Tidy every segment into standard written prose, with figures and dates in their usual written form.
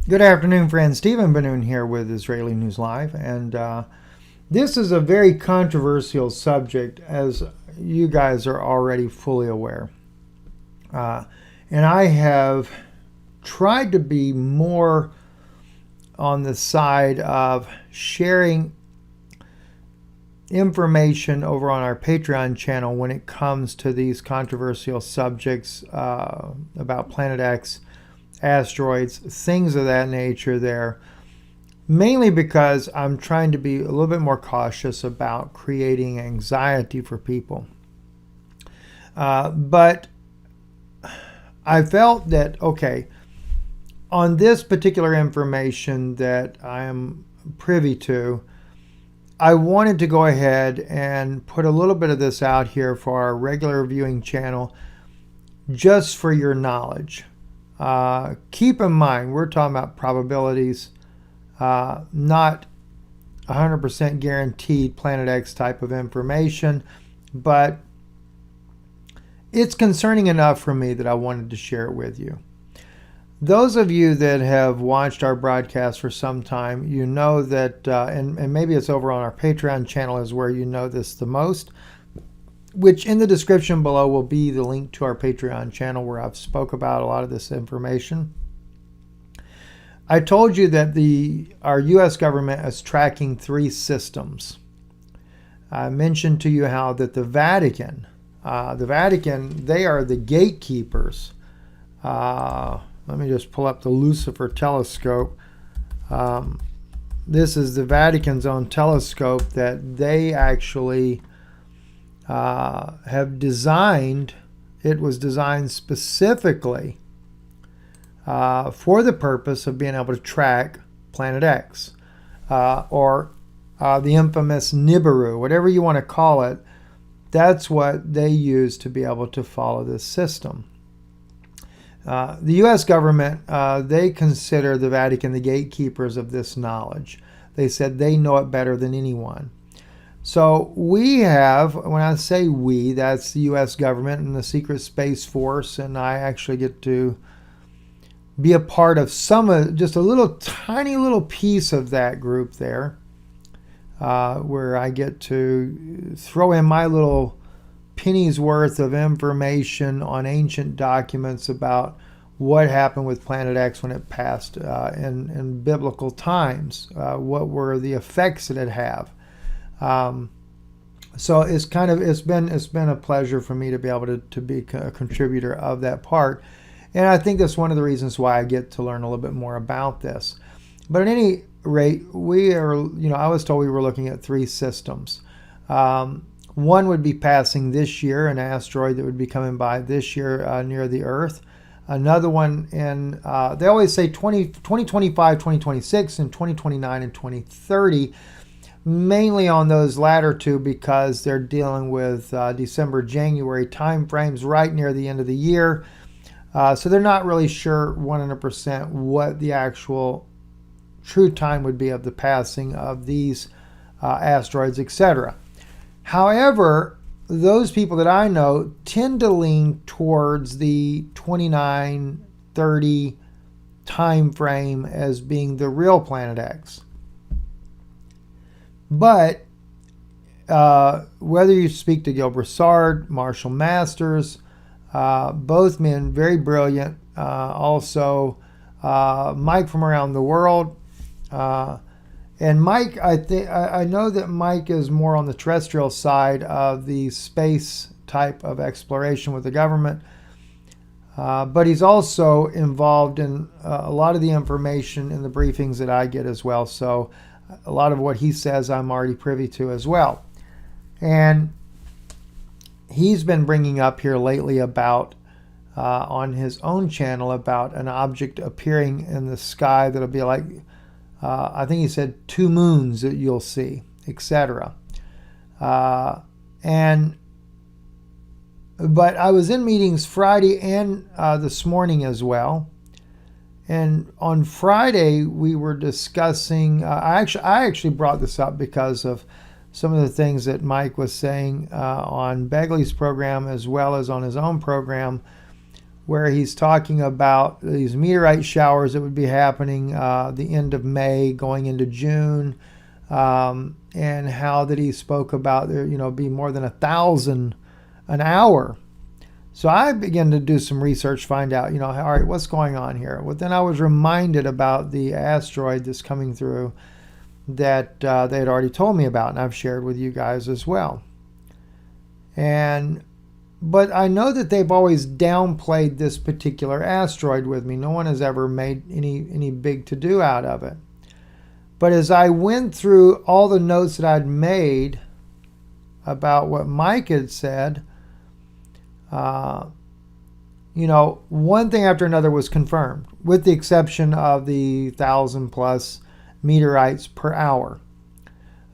Good afternoon, friends. Steven Ben-Nun here with Israeli News Live, and this is a very controversial subject, as you guys are already fully aware. Uh, and I have tried to be more on the side of sharing information over on our Patreon channel when it comes to these controversial subjects about Planet X, asteroids, things of that nature there. Mainly because I'm trying to be a little bit more cautious about creating anxiety for people. But I felt that, okay, on this particular information that I am privy to, I wanted to go ahead and put a little bit of this out here for our regular viewing channel, just for your knowledge. Keep in mind, we're talking about probabilities, not 100% guaranteed Planet X type of information, but it's concerning enough for me that I wanted to share it with you. Those of you that have watched our broadcast for some time, you know that, and maybe it's over on our Patreon channel is where you know this the most, which in the description below will be the link to our Patreon channel where I've spoke about a lot of this information. I told you that our U.S. government is tracking 3 systems. I mentioned to you how that the Vatican, they are the gatekeepers. Let me just pull up the Lucifer telescope. This is the Vatican's own telescope that they actually have designed. It was designed specifically for the purpose of being able to track Planet X, or the infamous Nibiru, whatever you want to call it. That's what they use to be able to follow this system. The U.S. government, they consider the Vatican the gatekeepers of this knowledge. They said they know it better than anyone. So we have, when I say we, that's the U.S. government and the Secret Space Force, and I actually get to be a part of just a little tiny little piece of that group there, where I get to throw in my little penny's worth of information on ancient documents about what happened with Planet X when it passed in biblical times. What were the effects that it had? So it's been a pleasure for me to be able to be a contributor of that part, and I think that's one of the reasons why I get to learn a little bit more about this. But at any rate, I was told we were looking at 3 systems. One would be passing this year, an asteroid that would be coming by this year near the Earth. Another one they always say 2025, 2026, and 2029 and 2030, mainly on those latter 2 because they're dealing with December, January time frames right near the end of the year. So they're not really sure 100% what the actual true time would be of the passing of these asteroids, etc. However, those people that I know tend to lean towards the 29-30 time frame as being the real Planet X. But whether you speak to Gill Broussard, Marshall Masters, both men very brilliant, also Mike from around the world, and Mike, I know that Mike is more on the terrestrial side of the space type of exploration with the government, but he's also involved in a lot of the information in the briefings that I get as well. So a lot of what he says I'm already privy to as well. And he's been bringing up here lately about, on his own channel, about an object appearing in the sky that'll be like, I think he said 2 moons that you'll see, etc. But I was in meetings Friday and this morning as well. And on Friday we were discussing. I actually brought this up because of some of the things that Mike was saying on Begley's program as well as on his own program, where he's talking about these meteorite showers that would be happening the end of May going into June, and how that he spoke about there, be more than 1,000 an hour. So I began to do some research, find out, all right, what's going on here? Well, then I was reminded about the asteroid that's coming through that they had already told me about, and I've shared with you guys as well. But I know that they've always downplayed this particular asteroid with me. No one has ever made any big to-do out of it. But as I went through all the notes that I'd made about what Mike had said, one thing after another was confirmed, with the exception of the 1,000+ meteorites per hour.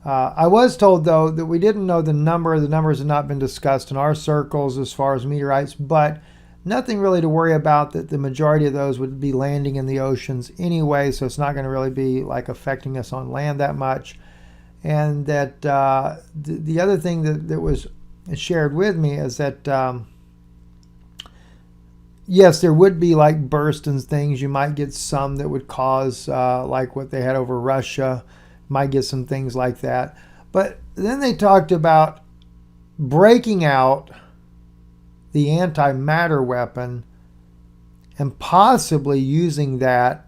I was told, though, that we didn't know the number. The numbers had not been discussed in our circles as far as meteorites, but nothing really to worry about, that the majority of those would be landing in the oceans anyway, so it's not going to really be like affecting us on land that much. And that the other thing that was shared with me is that yes, there would be like bursts and things. You might get some that would cause like what they had over Russia. Might get some things like that. But then they talked about breaking out the antimatter weapon and possibly using that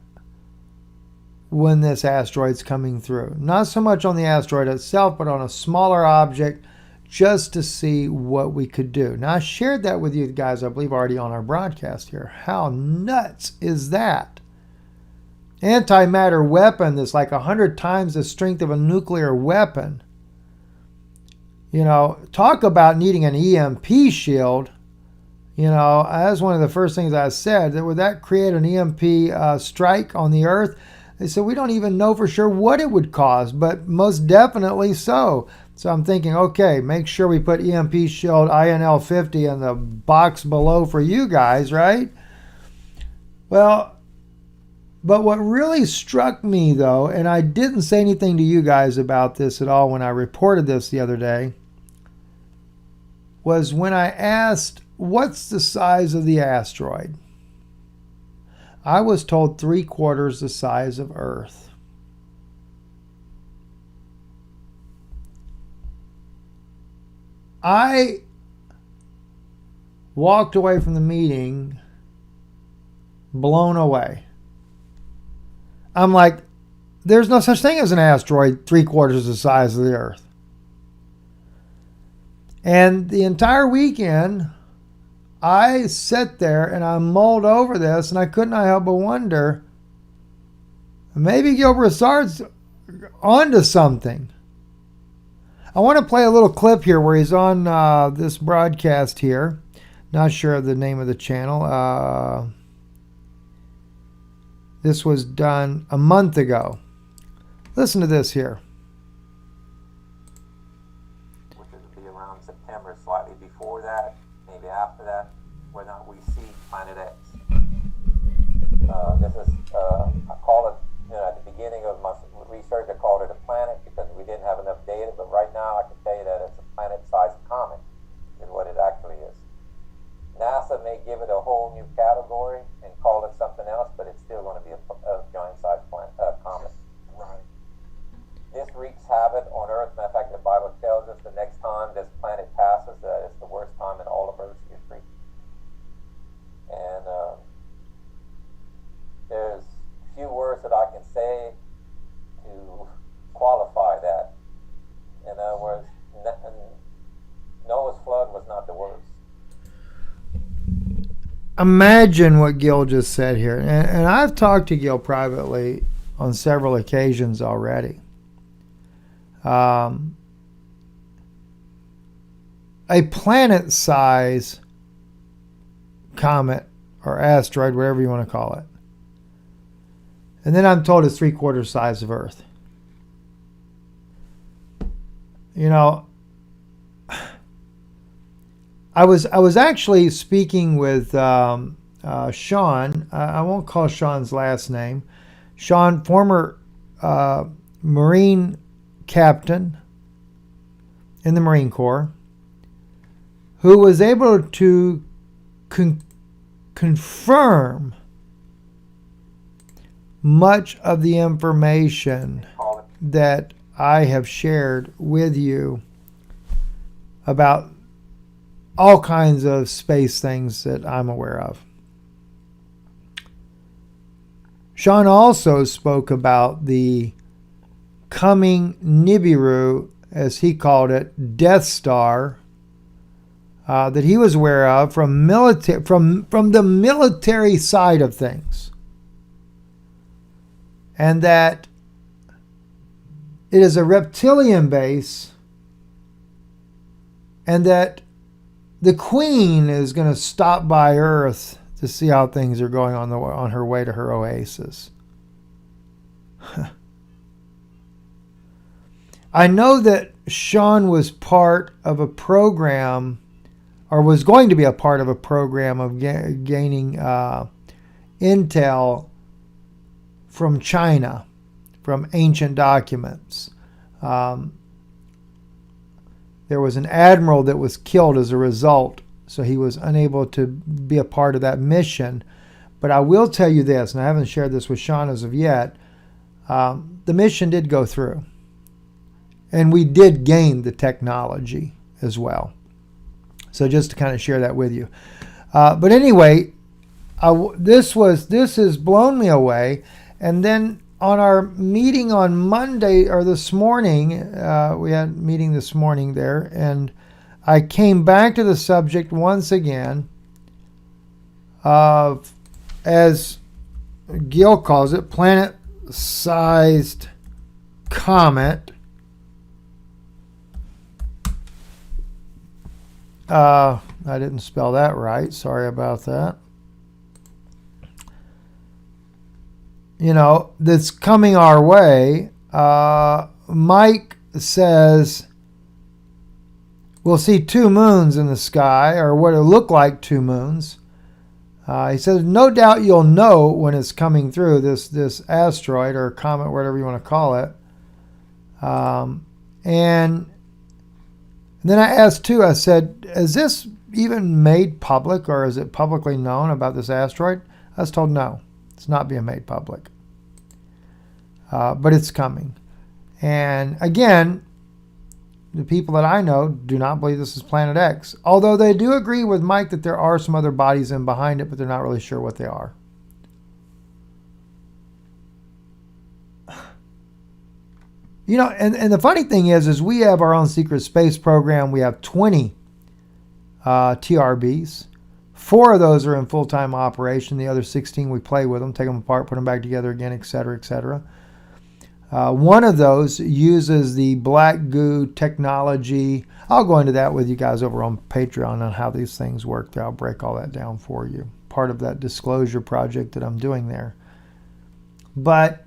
when this asteroid's coming through. Not so much on the asteroid itself, but on a smaller object, just to see what we could do. Now, I shared that with you guys, I believe, already on our broadcast here. How nuts is that? Antimatter weapon that's like 100 times the strength of a nuclear weapon. Talk about needing an EMP shield. That's one of the first things I said. That would that create an EMP strike on the Earth? They said we don't even know for sure what it would cause, but most definitely so. So I'm thinking, okay, make sure we put EMP shield INL50 in the box below for you guys, right? Well, but what really struck me, though, and I didn't say anything to you guys about this at all when I reported this the other day, was when I asked, what's the size of the asteroid? I was told 3/4 the size of Earth. I walked away from the meeting blown away. I'm like, there's no such thing as an asteroid 3/4 the size of the Earth. And the entire weekend, I sat there and I mulled over this, and I could not help but wonder, maybe Gill Broussard's onto something. I want to play a little clip here where he's on this broadcast here. Not sure of the name of the channel. This was done a month ago. Listen to this here. Which would be around September, slightly before that, maybe after that, whether or not we see Planet X. This is, I call it, at the beginning of my research, I called it a planet because we didn't have enough data, but right now I can tell you that it's a planet-sized comet, is what it actually is. NASA may give it a whole new category and call it something else, but it's still going to be a giant-sized comet. Right. This wreaks havoc on Earth. Matter of fact, the Bible tells us the next time this planet passes, that it's the worst time in all of Earth's history. And there's few words that I can say to qualify that. In other words, Noah's flood was not the worst. Imagine what Gill just said here. And I've talked to Gill privately on several occasions already. A planet-size comet or asteroid, whatever you want to call it. And then I'm told it's 3/4 size of Earth. I was actually speaking with Sean. I won't call Sean's last name. Sean, former Marine captain in the Marine Corps, who was able to confirm much of the information that I have shared with you about all kinds of space things that I'm aware of. Sean also spoke about the coming Nibiru, as he called it, Death Star, that he was aware of from the military side of things. And that it is a reptilian base, and that the Queen is going to stop by Earth to see how things are going on her way to her oasis. I know that Sean was part of a program, or was going to be a part of a program of gaining intel from China, from ancient documents. There was an admiral that was killed as a result, so he was unable to be a part of that mission. But I will tell you this, and I haven't shared this with Sean as of yet, the mission did go through. And we did gain the technology as well. So just to kind of share that with you. But anyway, this has blown me away. And then on our meeting on Monday, or this morning, we had a meeting this morning there, and I came back to the subject once again of, as Gill calls it, planet-sized comet. I didn't spell that right. Sorry about that. You know, that's coming our way. Mike says we'll see 2 moons in the sky, or what it look like 2 moons. He says, no doubt you'll know when it's coming through, this asteroid or comet, whatever you want to call it. And then I asked too, I said, is this even made public, or is it publicly known about this asteroid? I was told no, it's not being made public. But it's coming. And again, the people that I know do not believe this is Planet X. Although they do agree with Mike that there are some other bodies in behind it, but they're not really sure what they are. You know, and the funny thing is we have our own secret space program. We have 20 TRBs. 4 of those are in full-time operation. The other 16, we play with them, take them apart, put them back together again, etc., etc. One of those uses the black goo technology. I'll go into that with you guys over on Patreon on how these things work. I'll break all that down for you. Part of that disclosure project that I'm doing there. But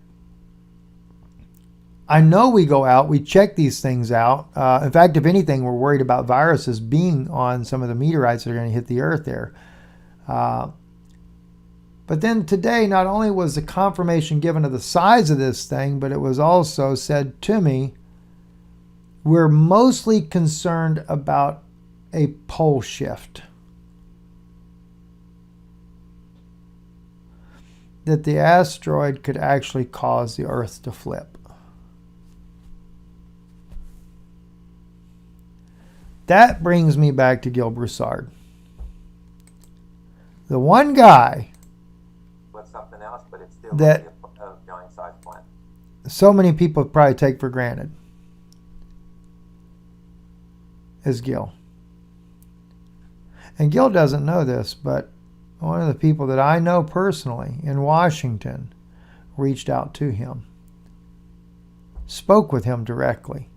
I know we go out, we check these things out. In fact, if anything, we're worried about viruses being on some of the meteorites that are going to hit the Earth there. But then today, not only was the confirmation given of the size of this thing, but it was also said to me, we're mostly concerned about a pole shift. That the asteroid could actually cause the Earth to flip. That brings me back to Gill Broussard. The one guy something else, but it's still that a giant-sized planet. So many people probably take for granted is Gill. And Gill doesn't know this, but one of the people that I know personally in Washington reached out to him, spoke with him directly,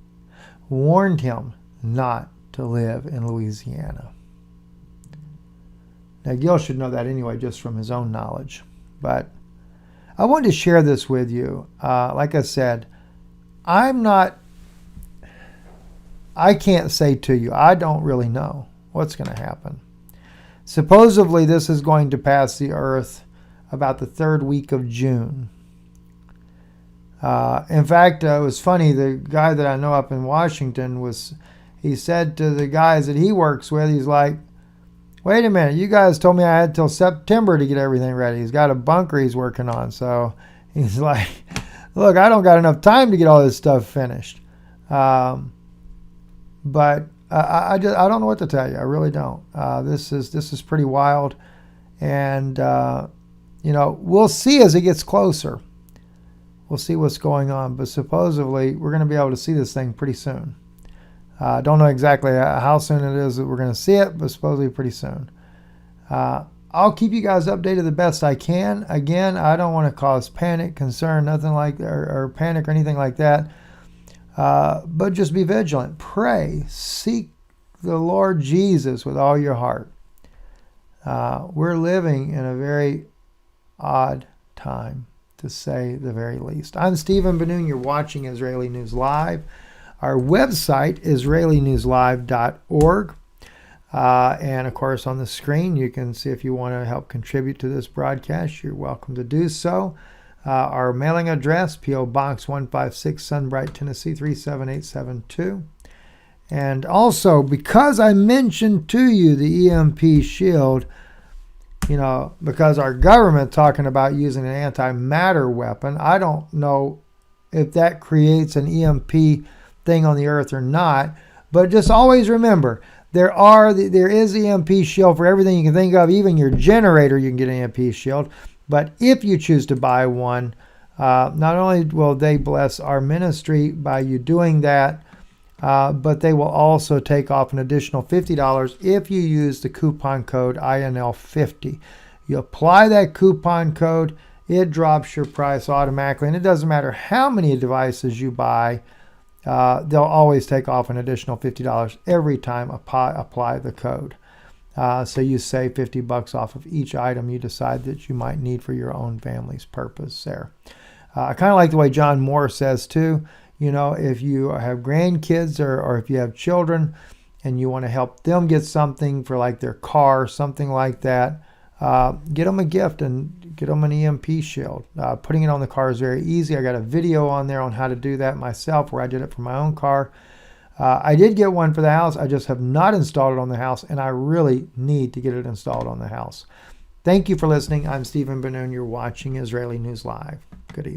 warned him not to live in Louisiana. Now, Gill should know that anyway, just from his own knowledge. But I wanted to share this with you. Like I said, I can't say to you, I don't really know what's going to happen. Supposedly, this is going to pass the Earth about the 3rd week of June. In fact, it was funny, the guy that I know up in Washington he said to the guys that he works with, he's like, wait a minute, you guys told me I had till September to get everything ready. He's got a bunker he's working on. So he's like, look, I don't got enough time to get all this stuff finished. But I don't know what to tell you. I really don't. This is pretty wild. And, we'll see as it gets closer. We'll see what's going on. But supposedly we're going to be able to see this thing pretty soon. Don't know exactly how soon it is that we're going to see it, but supposedly pretty soon. I'll keep you guys updated the best I can. Again, I don't want to cause panic, concern, nothing like or panic or anything like that. But just be vigilant. Pray. Seek the Lord Jesus with all your heart. We're living in a very odd time, to say the very least. I'm Steven Ben-Nun. You're watching Israeli News Live. Our website, israelinewslive.org. And, of course, on the screen, you can see if you want to help contribute to this broadcast, you're welcome to do so. Our mailing address, P.O. Box 156, Sunbright, Tennessee 37872. And also, because I mentioned to you the EMP shield, because our government talking about using an antimatter weapon, I don't know if that creates an EMP thing on the earth or not, but just always remember there is EMP shield for everything you can think of. Even your generator, you can get an EMP shield. But if you choose to buy one, not only will they bless our ministry by you doing that, but they will also take off an additional $50 if you use the coupon code INL50. You apply that coupon code, it drops your price automatically, and it doesn't matter how many devices you buy. They'll always take off an additional $50 every time apply the code. So you save $50 off of each item you decide that you might need for your own family's purpose there. I kind of like the way John Moore says too, if you have grandkids or if you have children and you want to help them get something for like their car, something like that, get them a gift and get them an EMP shield. Putting it on the car is very easy. I got a video on there on how to do that myself where I did it for my own car. I did get one for the house. I just have not installed it on the house, and I really need to get it installed on the house. Thank you for listening. I'm Steven Ben-Nun. You're watching Israeli News Live. Good evening.